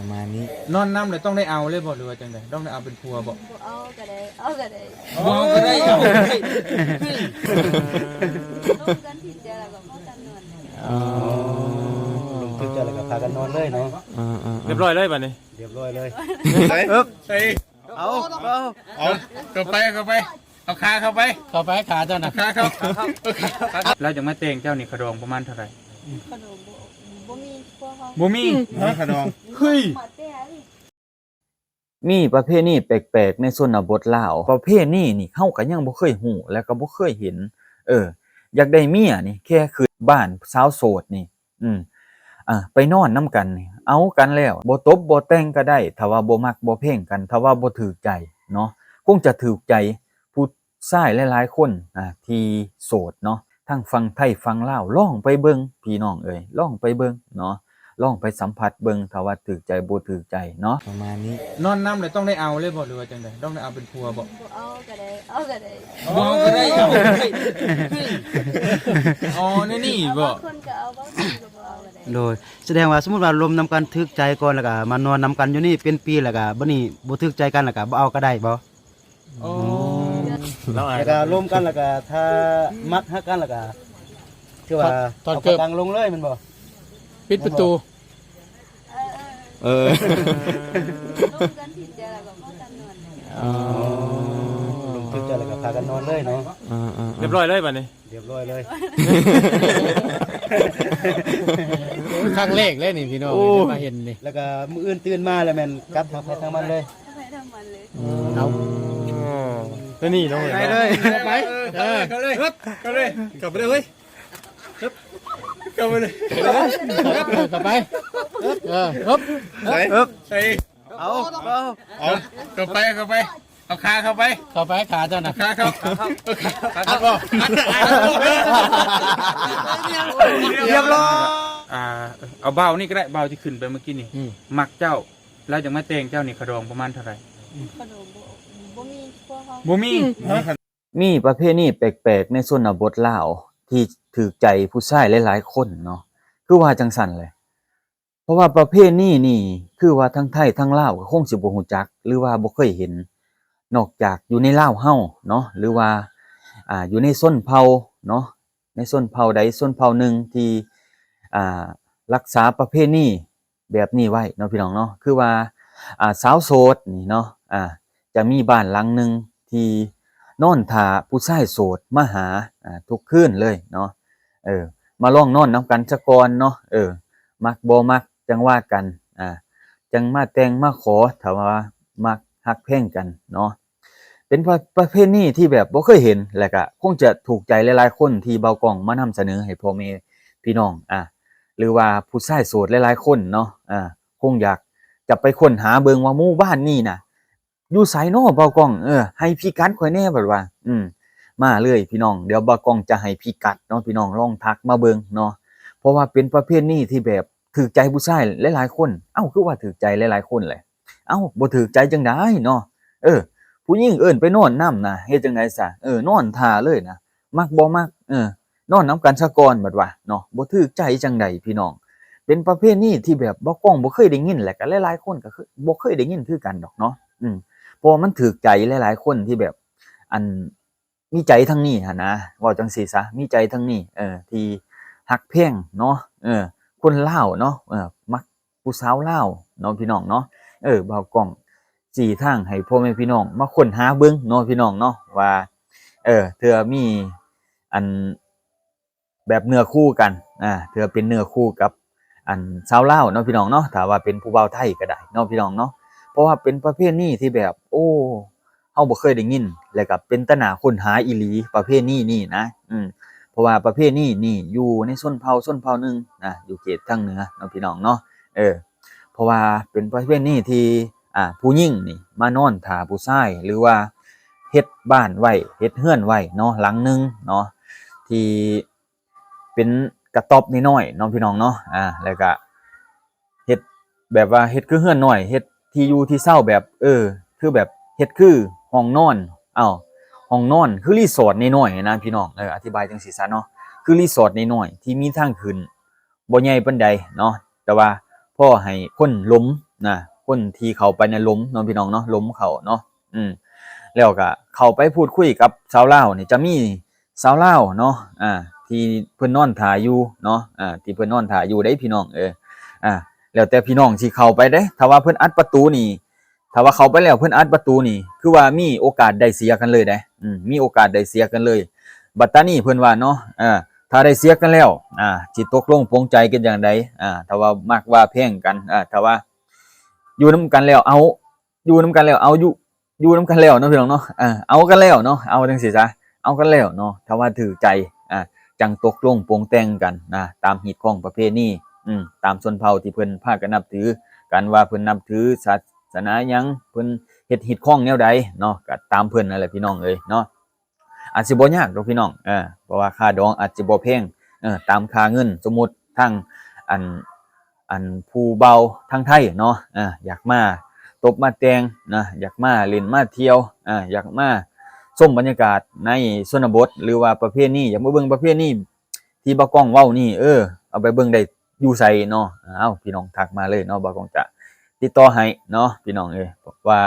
ประมาณนี้ นอนน้ำเลยต้องได้เอาเลยบ่หรือว่าจังไดต้องได้เอาเป็นครัวบ่ เอาก็ได้เอาก็ได้ บ่ก็ได้เอา ร่วมกันที่จะแล้วก็พากันนอน ลงทึกจะแล้วก็พากันนอนเลยเนาะ เรียบร้อยเลยบัดนี้ เรียบร้อยเลย ใส่ เอา เข้าไปเอาขาเข้าไปขาเจ้านะขาเข้าแล้วจังมาเตงเจ้านี่ขดองประมาณเท่าไหร่ ขนมบ่มีพวกเขา บ่มีขดองเฮ้ย หมดแต่นี่ มีประเภทนี้แปลกๆในชนบทลาวประเภทนี้นี่เฮาก็ยังบ่เคยฮู้และก็บ่เคยเห็นอยากได้เมียนี่แค่คือบ้านสาวโสดนี่ไปนอนนํกันนี่เอากันแล้วบ่ตบบ่แต่งก็ได้ถ้าว่าบ่มักบ่เพ่งกันถ้าว่าบ่ถูกใจเนาะคงจะถูกใจผู้ชายหลายๆคนที่โสดเนาะทั้งฝั่งไทยฝั่งลาวลองไปเบิ่งพี่น้องเอ้ยลองไปเบิ่งเนาะลองไปสัมผัสเบิ่งถ้าว่าถูกใจบ่ถูกใจเนาะประมาณนี้ นอนน้ำเลยต้องได้เอาเลยบ่หรือว่าจังไดต้องได้เอาเป็นครัวบ่ เอาก็ได้เอาก็ได้ บ่ก็ได้เอาอ๋อนี่บ่ บางคนก็เอาบางคนก็บ่เอาก็ได้ โดยแสดงว่าสมมุติว่าลมนำกันทึกใจก่อนแล้วก็มานอนนำกันอยู่นี่เป็นปีแล้วก็บัดนี้บ่ทึกใจกันแล้วก็บ่เอาก็ได้บ่ โอ้ เราอาจ แล้วก็รวมกันแล้วก็ถ้ามักฮักกันแล้วก็คือว่า ตอนเกิด ตังลงเลยแมันบ่ ปิดประตู ร่วมกันที่จะแล้วก็พากันนอน ลงทึกจะแล้วก็พากันนอนเลยเนาะ เรียบร้อยเลยบัดนี้ เรียบร้อยเลย ครั้งแรกเลยนี่พี่น้องมาเห็นนี่ แล้วก็มื้ออื่นตื่นมาแล้วแม่นกลับทางไปทางมันเลย ทำไมทำมันเลย เอา ตัวนี้น้อง ไปเลย ไปเข้าเลยเข้าเลยกลับไปเลยเฮ้ยกลับไปเลยกลับไปฮึบใส่ เอา กลับไปเอาขาเข้าไปขาเจ้านะขาเข้าขาบ่ เรียบร้อย เอาเบานี่ก็ได้เบาที่ขึ้นไปเมื่อกี้นี่มักเจ้าแล้วจังมาเตงเจ้านี่ขดองประมาณเท่าไหร่ ขนมบ่มีพวกเขา บ่มี มีประเภทนี้แปลกๆในชนบทลาวที่ถูกใจผู้ชายหลายๆคนเนาะคือว่าจังซั่นเลยเพราะว่าประเภทนี้นี่คือว่าทั้งไทยทั้งลาวก็คงสิบ่ฮู้จักหรือว่าบ่เคยเห็นนอกจากอยู่ในลาวเฮาเนาะหรือว่าอยู่ในชนเผ่าเนาะในชนเผ่าใดชนเผ่าหนึ่งที่รักษาประเพณีแบบนี้ไว้เนาะพี่น้องเนาะคือว่าสาวโสดนี่เนาะจะมีบ้านหลังหนึ่งที่นอนท่าผู้ชายโสดมาหาทุกคืนเลยเนาะมาลองนอนนำกันซะก่อนเนาะมักบ่มักจังว่ากันจังมาแต่งมาขอถ้าว่ามักฮักแพงกันเนาะเป็นประเพณีที่แบบบ่เคยเห็นและก็คงจะถูกใจหลายๆคนที่เบากล้องมานำเสนอให้พ่อแม่พี่น้องหรือว่าผู้ชายโสดหลายๆคนเนาะคงอยากจะไปค้นหาเบิ่งว่าหมู่บ้านนี้น่ะอยู่ไสน้อเบากล้องให้พี่กัดข่อยแน่บัดว่ามาเลยพี่น้องเดี๋ยวเบากล้องจะให้พี่กัดเนาะพี่น้องลองทักมาเบิ่งเนาะเพราะว่าเป็นประเภทนี้ที่แบบถูกใจผู้ชายหลายๆคนคือว่าถูกใจหลายๆคนแหละบ่ถูกใจจังได๋เนาะผู้หญิงเอิ้นไปนอนนำน่ะเฮ็ดจังได๋ซะนอนท่าเลยนะมักบ่มักนอนนำกันซะก่อนบัดว่าเนาะบ่ถูกใจจังได๋พี่น้องเป็นประเภทนี้ที่แบบบ่กล้องบ่เคยได้ยินและก็หลายๆคนก็คือบ่เคยได้ยินคือกันดอกเนาะเพราะมันถูกใจหลายๆคนที่แบบมีใจทางนี้หั่นนะเว้าจังซี่ซะมีใจทางนี้ที่ฮักแพงเนาะคนลาวเนาะมักผู้สาวลาวเนาะพี่น้องเนาะเบากล้องสิทางให้พ่อแม่พี่น้องมาค้นหาเบิ่งเนาะพี่น้องเนาะว่าเทื่อมีแบบเนื้อคู่กันเทื่อเป็นเนื้อคู่กับสาวลาวเนาะพี่น้องเนาะถ้าว่าเป็นผู้บ่าวไทยก็ได้เนาะพี่น้องเนาะเพราะว่าเป็นประเภทนี้ที่แบบเฮาบ่เคยได้ยินแล้วก็เป็นตาหน้าค้นหาอีหลีประเภทนี้นี่นะเพราะว่าประเภทนี้นี่อยู่ในชนเผ่าหนึ่งอยู่เขตทางเหนือเนาะพี่น้องเนาะเพราะว่าเป็นประเภทนี้ที่ผู้หญิงนี่มานอนท่าผู้ชายหรือว่าเฮ็ดบ้านไว้เฮ็ดเรือนไว้เนาะหลังนึงเนาะที่เป็นกระต๊อบน้อยๆเนาะพี่น้องเนาะแล้วก็เฮ็ดแบบว่าเฮ็ดคือเรือนน้อยเฮ็ดที่อยู่ที่เช่าแบบคือแบบเฮ็ดคือห้องนอนห้องนอนคือรีสอร์ทน้อยๆนะพี่น้องอธิบายจังซี่ซะเนาะคือรีสอร์ทน้อยๆที่มีทางขึ้นบ่ใหญ่ปานใดเนาะแต่ว่าพ พ่อให้คนล้มนะคนที่เข้าไปในล้มเนาะพี่น้องเนาะล้มเขาเนาะแล้วก็เข้าไปพูดคุยกับสาวลาวนี่จะมีสาวลาวเนาะที่เพิ่นนอนท่าอยู่เนาะที่เพิ่นนอนท่าอยู่ได้พี่น้องแล้วแต่พี่น้องสิเข้าไปเด้ถ้าว่าเพิ่นอัดประตูนี่ถ้าว่าเข้าไปแล้วเพิ่นอัดประตูนี่คือว่ามีโอกาสได้เสียกันเลยเด้มีโอกาสได้เสียกันเลยบัดตานี้เพิ่นว่าเนาะถ้าได้เสียกันแล้วสิตกลงปลงใจกันอย่างใดถ้าว่ามักว่าแพงกันถ้าว่าอยู่นํกันแล้วเอาอยู่นํกันแล้วเอาอยู่นํกันแล้วเนาะพี่น้องเนาะเอากันแล้วเนาะเอาจังซี่ซะเอากันแล้วเนาะถ้าว่าถือใจจังตกลงปลงแต่งกันตามฮีตของประเพณีตามชนเผ่าที่เพิ่นพากันนับถือกันว่าเพิ่นนับถือศาสนาหยังเพิ่นเฮ็ดฮีตของแนวใดเนาะก็ตามเพิ่นนั่นแหละพี่น้องเอ้ยเนาะอาจสิบ่ยากดอกพี่น้องเพราะว่าค่าดองอาจสิบ่แพงตามค่าเงินสมมุติทั้งอันผู้เบาทางไทยเนาะอยากมาตบมาแต่งนะอยากมาเล่นมาเที่ยวอยากมาชมบรรยากาศในชนบทหรือว่าประเพณีอยากมาเบิ่งประเพณีที่บ่าวกล้องเว้านี่เอาไปเบิ่งได้อยู่ไสเนาะพี่น้องทักมาเลยเนาะบ่าวกล้องจะติดต่อให้เนาะพี่น้องว่า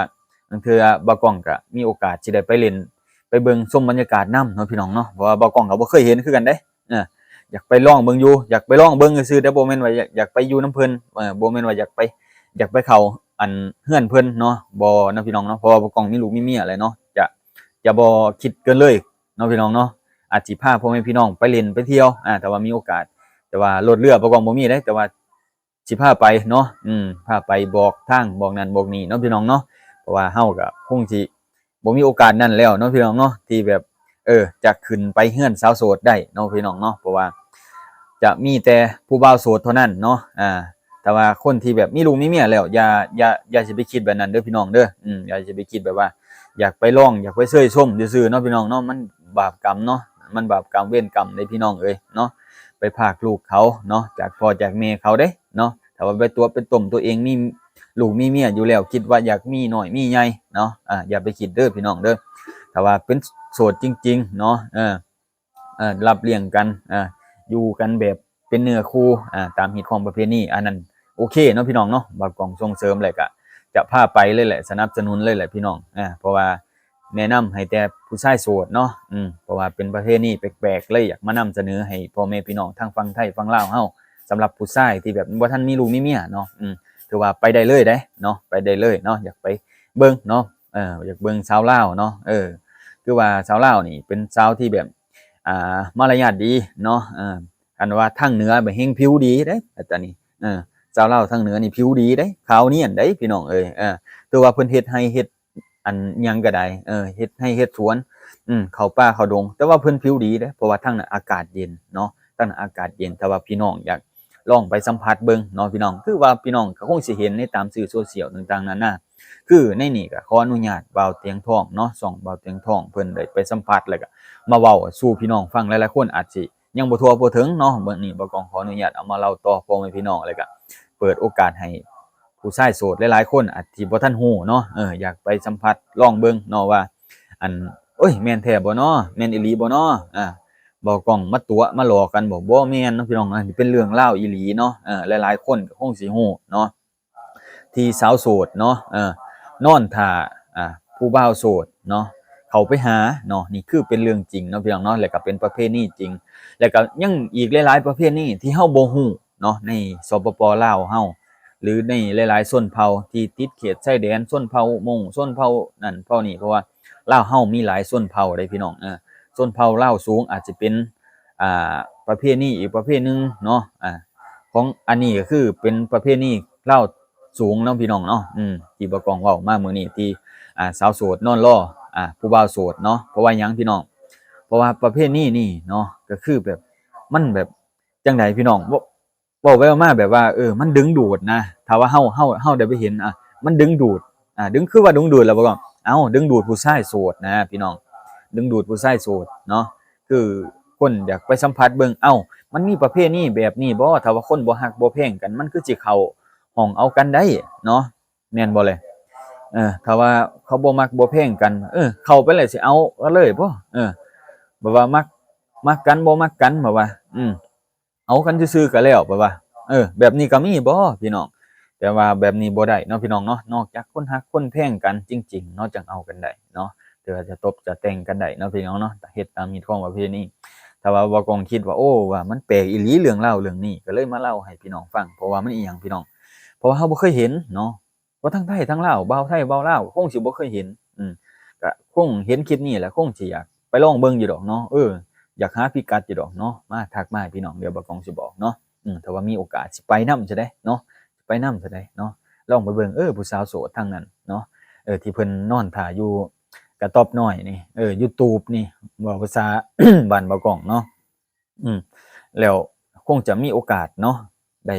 บางเทื่อบ่าวกล้องก็มีโอกาสสิได้ไปเล่นไปเบิ่งชมบรรยากาศนำเนาะพี่น้องเนาะเพราะว่าบ่าวกล้องก็บ่เคยเห็นคือกันเด้อยากไปลองเบิ่งอยู่อยากไปลองเบิ่งซื่อๆแต่บ่แม่นว่าอยากไปอยู่นำเพิ่นบ่แม่นว่าอยากไปเข้าอันเฮือนเพิ่นเนาะบ่นะพี่น้องเนาะเพราะว่าบ่กล้องมีลูกมีเมียแล้วเนาะจะบ่คิดเกินเลยเนาะพี่น้องเนาะอาจสิพาพ่อแม่พี่น้องไปเล่นไปเที่ยวแต่ว่ามีโอกาสแต่ว่ารถเรือบ่กล้องบ่มีเด้แต่ว่าสิพาไปเนาะพาไปบอกทางบอกนั่นบอกนี่เนาะพี่น้องเนาะเพราะว่าเฮาก็คงสิบ่มีโอกาสนั้นแล้วเนาะพี่น้องเนาะที่แบบจะขึ้นไปเฮือนสาวโสดได้เนาะพี่น้องเนาะเพราะว่าจะมีแต่ผู้บ่าวโสดเท่านั้นเนาะแต่ว่าคนที่แบบมีลูกมีเมียแล้วอย่าสิไปคิดแบบนั้นเด้อพี่น้องเด้ออย่าสิไปคิดแบบว่าอยากไปลองอยากไปเสยส้มซื่อๆเนาะพี่น้องเนาะมันบาปกรรมเนาะมันบาปกรรมเวรกรรมในพี่น้องเอ้ยเนาะไปพรากลูกเขาเนาะจากพ่อจากแม่เขาเด้เนาะถ้าว่าไปตัวเป็นต้มตัวเองมีลูกมีเมียอยู่แล้วคิดว่าอยากมีน้อยมีใหญ่เนาะอย่าไปคิดเด้อพี่น้องเด้อถ้าว่าเป็นโสดจริงๆเนาะรับเลี้ยงกันอยู่กันแบบเป็นเนื้อคู่ตามฮีตของประเพณีอันนั้นโอเคเนาะพี่น้องเนาะบ่าวกล้องส่งเสริมเลยก็จะพาไปเลยแหละสนับสนุนเลยแหละพี่น้องเพราะว่าแนะนำให้แต่ผู้ชายโสดเนาะเพราะว่าเป็นประเพณีแปลกๆเลยอยากมานำเสนอให้พ่อแม่พี่น้องทั้งฝั่งไทยฝั่งลาวเฮาสำหรับผู้ชายที่แบบบ่ทันมีลูกมีเมียเนาะถือว่าไปได้เลยเด้เนาะไปได้เลยเนาะอยากไปเบิ่งเนาะอยากเบิ่งสาวลาวเนาะคือว่าสาวลาวนี่เป็นสาวที่แบบมารยาทดีเนาะอันว่าทางเหนือแบบเฮงผิวดีเด้แต่นี่ชาวลาวทางเหนือนี่ผิวดีเด้ขาวเนียนเด้พี่น้องแต่ว่าเพิ่นเฮ็ดให้เฮ็ดอันหยังก็ได้เฮ็ดให้เฮ็ดสวนเข้าป่าเข้าดงแต่ว่าเพิ่นผิวดีเด้เพราะว่าทางนั้นอากาศเย็นเนาะทางนั้นอากาศเย็นแต่ว่าพี่น้องอยากลองไปสัมผัสเบิ่งเนาะพี่น้องคือว่าพี่น้องก็คงสิเห็นในตามสื่อโซเชียลต่างๆนานาคือในนี่ก็ขออนุญาตบ่าวเตียงทองเนาะส่องบ่าวเตียงทองเพิ่นได้ไปสัมผัสแล้วก็มาเว้าสู่พี่น้องฟังหลายๆคนอาจสิยังบ่ทั่วบ่ถึงเนาะเบิ่งนี่บ่กองขออนุญาตเอามาเล่าต่อพ่อแม่พี่น้องแล้วก็เปิดโอกาสให้ผู้ชายโสดหลายๆคนอาจสิบ่ทันฮู้เนาะอยากไปสัมผัสลองเบิ่งเนาะว่าอันโอ้ยแม่นแท้บ่เนาะแม่นอีหลีบ่เนาะบ่กล้องมาตัวมาหลอกกันบ่แม่นเนาะพี่น้องนี่เป็นเรื่องราวอีหลีเนาะหลายๆคนก็คงสิฮู้เนาะที่สาวโสดเนาะนอนท่าผู้บ่าวโสดเนาะเข้าไปหาเนาะนี่คือเป็นเรื่องจริงเนาะพี่น้องเนาะแล้วก็เป็นประเพณีจริงแล้วก็ยังอีกหลายๆประเพณีที่เฮาบ่ฮู้เนาะในสปป.ลาวเฮาหรือในหลายๆชนเผ่าที่ติดเขตชายแดนชนเผ่ามงชนเผ่านั่นเผ่านี่เพราะว่าลาวเฮามีหลายชนเผ่าเด้พี่น้องชนเผ่าลาวสูงอาจจะเป็นประเพณีอีกประเภทนึงเนาะของอันนี้ก็คือเป็นประเพณีลาวสูงเนาะพี่น้องเนาะที่บ่กองเว้ามามื้อนี้ที่สาวโสดนอนรอผู้บ่าวโสดเนาะเพราะว่าหยังพี่น้องเพราะว่าประเพณีนี่เนาะก็คือแบบมันแบบจังไดพี่น้องเว้าไปมาแบบว่ามันดึงดูดนะถ้าว่าเฮาได้ไปเห็นมันดึงดูดดึงคือว่าดึงดูดแล้วบ่ก็ดึงดูดผู้ชายโสดนะพี่น้องดึงดูดผู้ชายโสดเนาะคือคนอยากไปสัมผัสเบิ่งมันมีประเพณีแบบนี้บ่ถ้าว่าคนบ่ฮักบ่แพงกันมันคือสิเข้าห้องเอากันได้เนาะแม่นบ่เลยถ้าว่าเขาบ่มักบ่แพงกันเข้าไปเลยสิเอาเลยบ่แบบว่ามักกันบ่มักกันแบบว่าเอากันซื่อๆก็แล้วแบบว่าแบบนี้ก็มีบ่พี่น้อง แต่ว่าแบบนี้บ่ได้เนาะพี่น้องเนาะนอกจากคนฮักคนแพงกันจริงๆเนาะจังเอากันได้เนาะเดี๋ยวจะตบจะแต่งกันได้เนาะพี่น้องเนาะเฮ็ดตามฮีตของประเพณีถ้าว่าบ่กองคิดว่าโอ้ว่ามันแปลกอีหลีเรื่องเล่าเรื่องนี้ก็เลยมาเล่าให้พี่น้องฟังเพราะว่ามันอีหยังพี่น้องเพราะว่าเราบ่เคยเห็นเนาะว่าทั้งไทยทั้งลาวบ่าวไทยบ่าวลาวคงสิบ่เคยเห็นก็คงเห็นคลิปนี้แหละคงสิอยากไปลองเบิ่งอยู่ดอกเนาะอยากหาพิกัดอยู่ดอกเนาะมาทักมาให้พี่น้องเดี๋ยวบ่กองสิบอกเนาะถ้าว่ามีโอกาสสิไปนำจะได้เนาะไปนำจะได้เนาะลองไปเบิ่งผู้สาวโสดทางนั้นเนาะที่เพิ่นนอนท่าอยู่กระต๊อบน้อยนี่YouTube นี่เว้าภาษา บ้านบ่กองเนาะแล้วคงจะมีโอกาสเนาะได้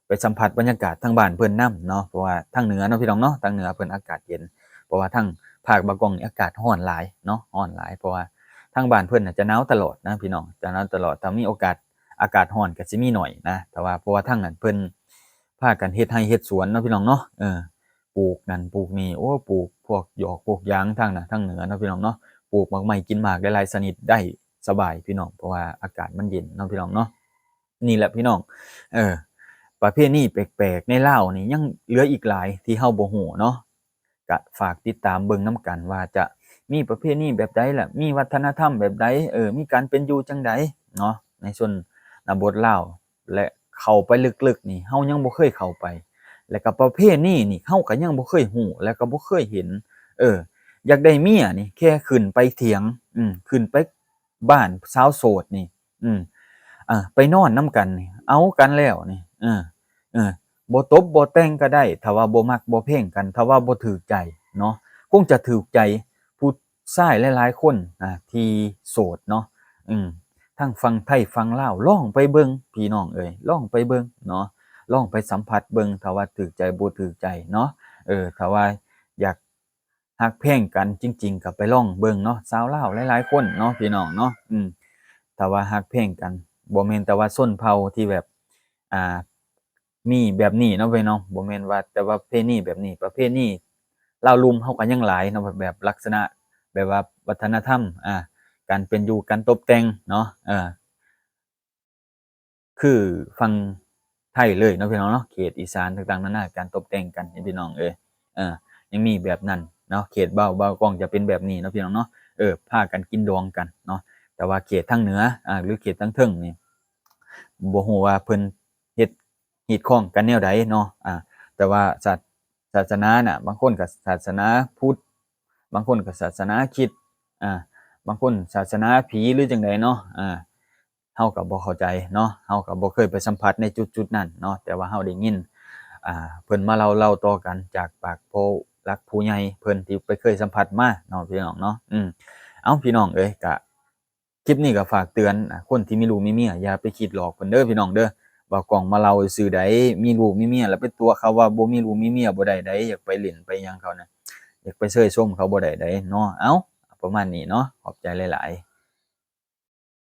ไปสัมผัสบรรยากาศทางบ้านเพิ่นนำเนาะเพราะว่าทางเหนือเนาะพี่น้องเนาะทางเหนือเพิ่นอากาศเย็นเพราะว่าทางภาคบ่กองนี่อากาศร้อนหลายเนาะร้อนหลายเพราะว่าทางบ้านเพิ่นน่ะจะหนาวตลอดนะพี่น้องจะหนาวตลอดถ้ามีโอกาสอากาศร้อนก็สิมีหน่อยนะแต่ว่าเพราะว่าทางนั้นเพิ่นพากันเฮ็ดไร่เฮ็ดสวนเนาะพี่น้องเนาะปลูกนั่นปลูกนี่ปลูกพวกหยอกพวกหยางทางน่ะทางเหนือเนาะพี่น้องเนาะปลูกหมากไม้กินหมากหลายๆชนิดได้สบายพี่น้องเพราะว่าอากาศมันเย็นเนาะพี่น้องเนาะนี่แหละพี่น้องประเพณีแปลกๆในลาวนี่ยังเหลืออีกหลายที่เฮาบ่ฮู้เนาะก็ฝากติดตามเบิ่งนํกันว่าจะมีประเพณีแบบใดล่ะมีวัฒนธรรมแบบใดมีการเป็นอยู่จังใดเนาะในชนบทลาวและเข้าไปลึกๆนี่เฮายังบ่เคยเข้าไปแล้วก็ประเพณีนี่เฮาก็ยังบ่เคยฮู้แล้วก็บ่เคยเห็นอยากได้เมียนี่แค่ขึ้นไปเถียงขึ้นไปบ้านสาวโสดนี่ไปนอนนํกันนี่เอากันแล้วนี่บ่ตบบ่แต่งก็ได้ถ้าว่าบ่มักบ่แพงกันถ้าว่าบ่ถูกใจเนาะคงจะถูกใจผู้ชายหลายๆคนที่โสดเนาะทั้งฝั่งไทยฝั่งลาวลองไปเบิ่งพี่น้องเอ้ยลองไปเบิ่งเนาะลองไปสัมผัสเบิ่งถ้าว่าถูกใจบ่ถูกใจเนาะถ้าว่าอยากฮักแพงกันจริงๆก็ไปลองเบิ่งเนาะสาวลาวหลายๆคนเนาะพี่น้องเนาะถ้าว่าฮักแพงกันบ่แม่นแต่ว่าชนเผ่าที่แบบมีแบบนี้เนาะเว้ยเนาะบ่แม่นว่าแต่ว่าประเพณีแบบนี้ประเพณีลาวลุ่มเฮาก็ยังหลายเนาะแบบลักษณะแบบว่าวัฒนธรรมการเป็นอยู่การตกแต่งเนาะคือฝั่งไทยเลยเนาะพี่น้องเนาะเขตอีสานต่างๆนานาการตกแต่งกันพี่น้องยังมีแบบนั้นเนาะเขตเบากองจะเป็นแบบนี้เนาะพี่น้องเนาะพากันกินดองกันเนาะแต่ว่าเขตทางเหนือหรือเขตทางเทิงนี่บ่ฮู้ว่าเพิ่นเฮ็ดฮีดข้องกันแนวใดเนาะแต่ว่าศาสนาน่ะบางคนก็ศาสนาพุทธบางคนก็ศาสนาคริสต์บางคนศาสนาผีหรือจังไดเนาะเฮาก็บ่เข้าใจเนาะเฮาก็บ่เคยไปสัมผัสในจุดๆนั้นเนาะแต่ว่าเฮาได้ยินเพิ่นมาเล่าต่อกันจากปากผู้หลักผู้ใหญ่เพิ่นที่ไปเคยสัมผัสมาเนาะพี่น้องเนาะเอ้าพี่น้องเอ้ยก็คลิปนี้ก็ฝากเตือนคนที่มีลูกมีเมียอย่าไปคิดหลอกเพิ่นเด้อพี่น้องเด้อว่ากล้องมาเล่าซื่อใดมีลูกมีเมียแล้วไปตัวเขาว่าบ่มีลูกมีเมียบ่ได้ใดอยากไปเล่นไปหยังเขาน่ะอยากไปเซยส้มเขาบ่ได้ใดเนาะเอ้าประมาณนี้เนาะขอบใจหลายๆ